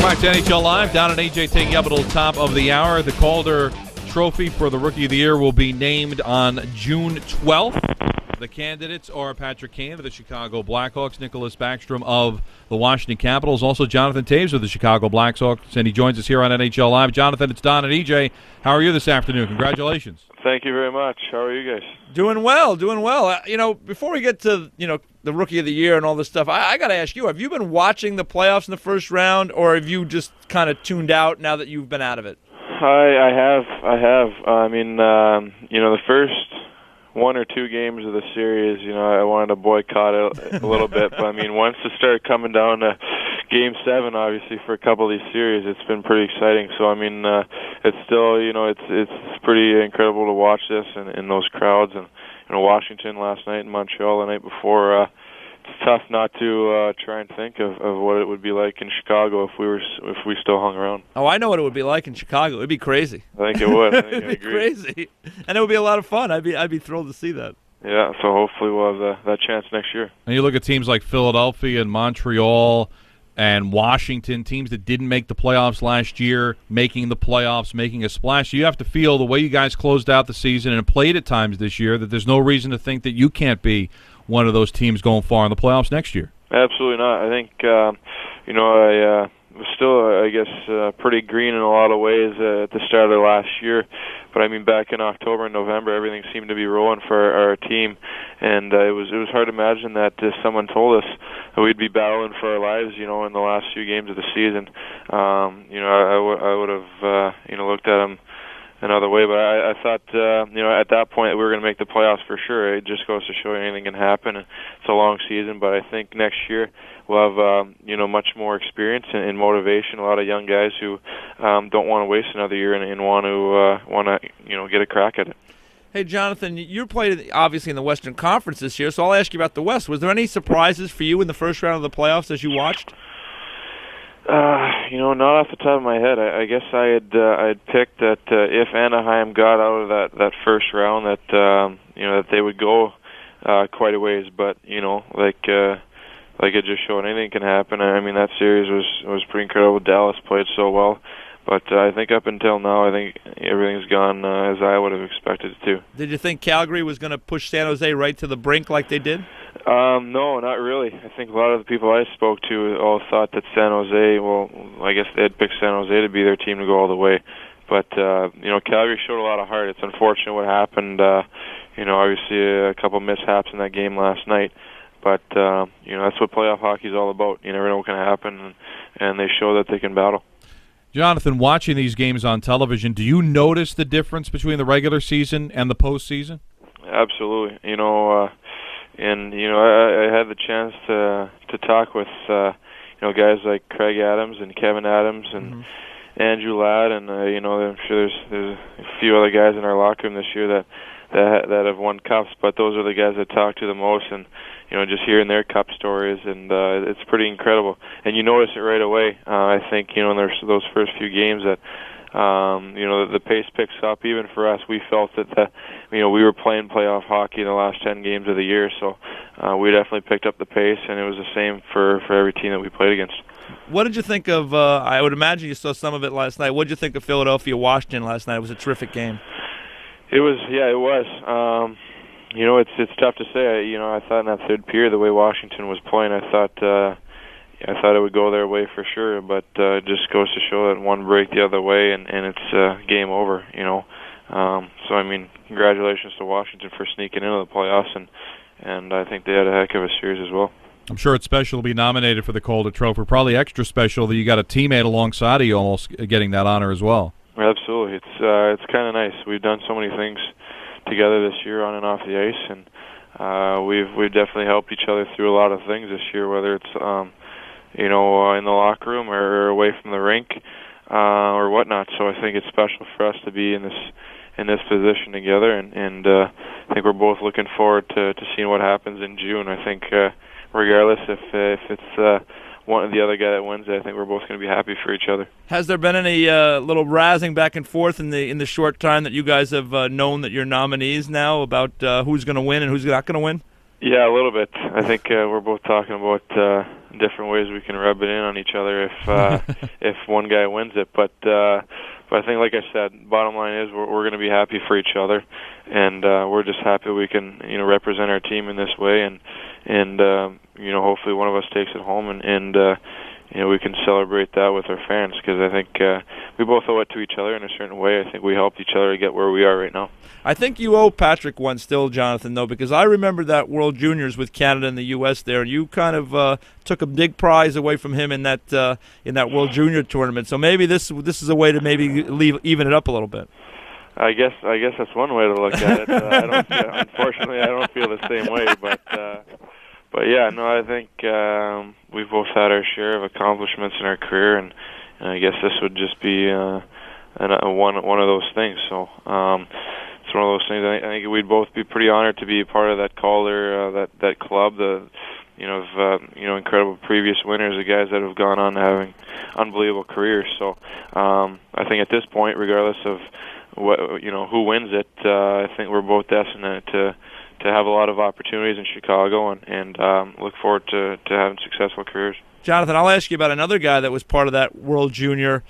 Back to NHL Live. Down at AJ taking up until top of the hour. The Calder Trophy for the Rookie of the Year will be named on June 12th. The candidates are Patrick Kane of the Chicago Blackhawks, Nicholas Backstrom of the Washington Capitals, also Jonathan Toews of the Chicago Blackhawks, and he joins us here on NHL Live. Jonathan, it's Don and EJ. How are you this afternoon? Congratulations. Thank you very much. How are you guys? Doing well, doing well. Before we get to, the Rookie of the Year and all this stuff, I got to ask you, have you been watching the playoffs in the first round, or have you just kind of tuned out now that you've been out of it? I have. The first one or two games of the series, I wanted to boycott it a little bit. But, once it started coming down to Game 7, obviously, for a couple of these series, it's been pretty exciting. So, it's still, it's pretty incredible to watch this and those crowds. And, Washington last night and Montreal the night before, it's tough not to try and think of what it would be like in Chicago if we still hung around. Oh, I know what it would be like in Chicago. It'd be crazy. I think it would. It'd be crazy, and it would be a lot of fun. I'd be thrilled to see that. Yeah, so hopefully we'll have that chance next year. And you look at teams like Philadelphia and Montreal and Washington, teams that didn't make the playoffs last year, making the playoffs, making a splash. You have to feel the way you guys closed out the season and played at times this year that there's no reason to think that you can't be one of those teams going far in the playoffs next year. Absolutely not. I think, I was still, pretty green in a lot of ways at the start of last year. But, back in October and November, everything seemed to be rolling for our team. And it was hard to imagine that someone told us that we'd be battling for our lives, in the last few games of the season. I would have, looked at them another way, but I thought, at that point we were going to make the playoffs for sure. It just goes to show you anything can happen. It's a long season, but I think next year we'll have, much more experience and motivation. A lot of young guys who don't want to waste another year and want to, get a crack at it. Hey, Jonathan, you played obviously in the Western Conference this year, so I'll ask you about the West. Was there any surprises for you in the first round of the playoffs as you watched? Not off the top of my head. I guess I had picked that if Anaheim got out of that first round, that that they would go quite a ways. But like it just showed, anything can happen. That series was pretty incredible. Dallas played so well, but I think up until now, I think everything's gone as I would have expected it to. Did you think Calgary was going to push San Jose right to the brink like they did? No, not really. I think a lot of the people I spoke to all thought that San Jose, well, I guess they had picked San Jose to be their team to go all the way. But, Calgary showed a lot of heart. It's unfortunate what happened. Obviously a couple mishaps in that game last night. But, that's what playoff hockey is all about. You never know what can happen, and they show that they can battle. Jonathan, watching these games on television, do you notice the difference between the regular season and the postseason? Absolutely. I had the chance to talk with guys like Craig Adams and Kevin Adams and Andrew Ladd, and I'm sure there's a few other guys in our locker room this year that have won cups, but those are the guys that talk to the most, and just hearing their cup stories, and it's pretty incredible. And you notice it right away. I think in those first few games that the pace picks up. Even for us, we felt that we were playing playoff hockey in the last 10 games of the year, so we definitely picked up the pace, and it was the same for every team that we played against. What did you think of, I would imagine you saw some of it last night, what did you think of Philadelphia-Washington last night? It was a terrific game. It was. It's tough to say. I thought in that third period, the way Washington was playing, I thought it would go their way for sure, but it just goes to show that one break the other way, and it's game over, congratulations to Washington for sneaking into the playoffs, and I think they had a heck of a series as well. I'm sure it's special to be nominated for the Calder Trophy. Probably extra special that you got a teammate alongside of you almost getting that honor as well. Absolutely. It's kind of nice. We've done so many things together this year on and off the ice, and we've definitely helped each other through a lot of things this year, whether it's in the locker room or away from the rink or whatnot. So I think it's special for us to be in this position together, and I think we're both looking forward to seeing what happens in June. I think regardless if it's one or the other guy that wins it, I think we're both going to be happy for each other. Has there been any little razzing back and forth in the short time that you guys have known that you're nominees now about who's going to win and who's not going to win? Yeah, a little bit. I think we're both talking about different ways we can rub it in on each other if one guy wins it. But I think, like I said, bottom line is we're going to be happy for each other, and we're just happy we can represent our team in this way, and hopefully one of us takes it home, and we can celebrate that with our fans, because I think we both owe it to each other in a certain way. I think we helped each other to get where we are right now. I think you owe Patrick one still, Jonathan, though, because I remember that World Juniors with Canada and the U.S. there, and you kind of took a big prize away from him in that World Junior tournament. So maybe this is a way to maybe even it up a little bit. I guess that's one way to look at it. Unfortunately, I don't feel the same way, but yeah, no, I think we've both had our share of accomplishments in our career, and I guess this would just be one of those things. So it's one of those things. I think we'd both be pretty honored to be a part of that Calder, that club. Incredible previous winners, the guys that have gone on having unbelievable careers. So I think at this point, regardless of who wins it, I think we're both destined to have a lot of opportunities in Chicago, and look forward to having successful careers. Jonathan, I'll ask you about another guy that was part of that World Junior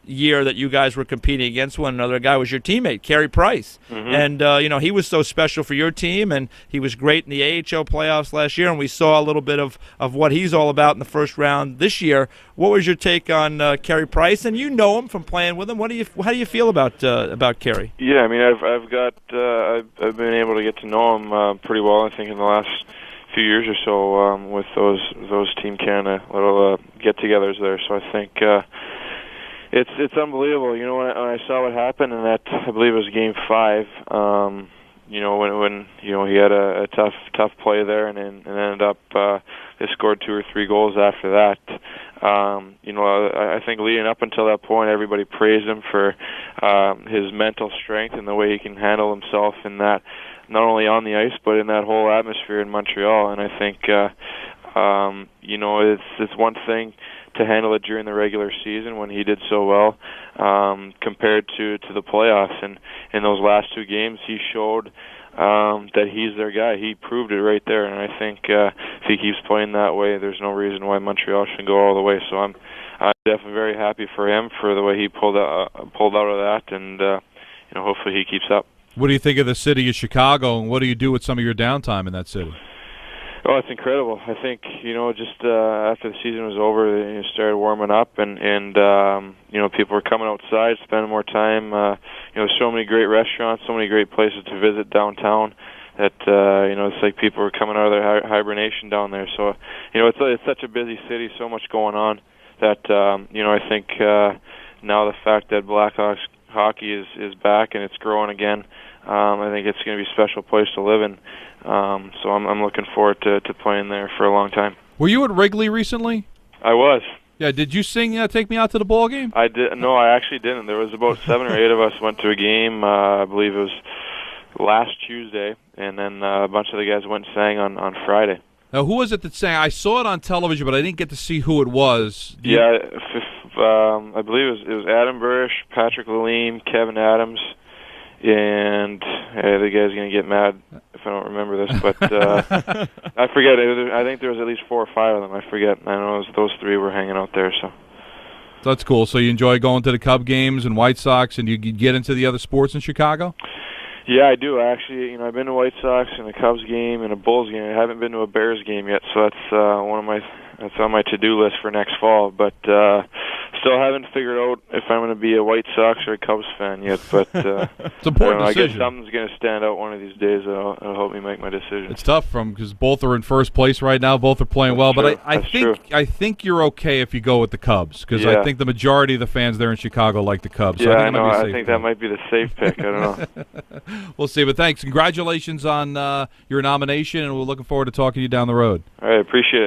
year that you guys were competing against one another. A guy was your teammate, Carey Price. Mm-hmm. And, he was so special for your team, and he was great in the AHL playoffs last year, and we saw a little bit of what he's all about in the first round this year. What was your take on Carey Price? And you know him from playing with him. How do you feel about Carey? Yeah, I mean, I've been able to get to know him pretty well, I think, in the last few years or so with those Team Canada little get-togethers there. So I think it's unbelievable. When I saw what happened, and that I believe it was Game 5. When he had a tough play there, and ended up they scored 2 or 3 goals after that. I think leading up until that point, everybody praised him for his mental strength and the way he can handle himself in that. Not only on the ice, but in that whole atmosphere in Montreal. And I think, it's one thing to handle it during the regular season when he did so well, compared to the playoffs. And in those last 2 games, he showed that he's their guy. He proved it right there. And I think if he keeps playing that way, there's no reason why Montreal should go all the way. So I'm definitely very happy for him for the way he pulled out of that, and hopefully he keeps up. What do you think of the city of Chicago, and what do you do with some of your downtime in that city? Oh, it's incredible. I think, just after the season was over, it started warming up, and people were coming outside, spending more time. There's so many great restaurants, so many great places to visit downtown that, it's like people were coming out of their hibernation down there. So, it's such a busy city, so much going on that, I think now the fact that Blackhawks hockey is back and it's growing again, I think it's going to be a special place to live in. So I'm looking forward to playing there for a long time. Were you at Wrigley recently? I was. Yeah. Did you sing "Take Me Out to the Ball Game"? I did. No, I actually didn't. There was about 7 or 8 of us went to a game. I believe it was last Tuesday, and then a bunch of the guys went and sang on Friday. Now, who was it that sang? I saw it on television, but I didn't get to see who it was. I believe it was Adam Burrish, Patrick Lalime, Kevin Adams, and the guy's going to get mad if I don't remember this, but I forget. I think there was at least 4 or 5 of them. I forget. I know those 3 were hanging out there. So that's cool. So you enjoy going to the Cub games and White Sox, and you get into the other sports in Chicago? Yeah, I do. Actually, I've been to White Sox and a Cubs game and a Bulls game. I haven't been to a Bears game yet, so that's that's on my to-do list for next fall. But still haven't figured out if I'm going to be a White Sox or a Cubs fan yet. But it's an important decision. I guess something's going to stand out one of these days that'll help me make my decision. It's tough because both are in first place right now. Both are playing well. But I think you're okay if you go with the Cubs, because I think the majority of the fans there in Chicago like the Cubs. So I think that might be the safe pick. I don't know. We'll see. But thanks. Congratulations on your nomination, and we're looking forward to talking to you down the road. All right. Appreciate it.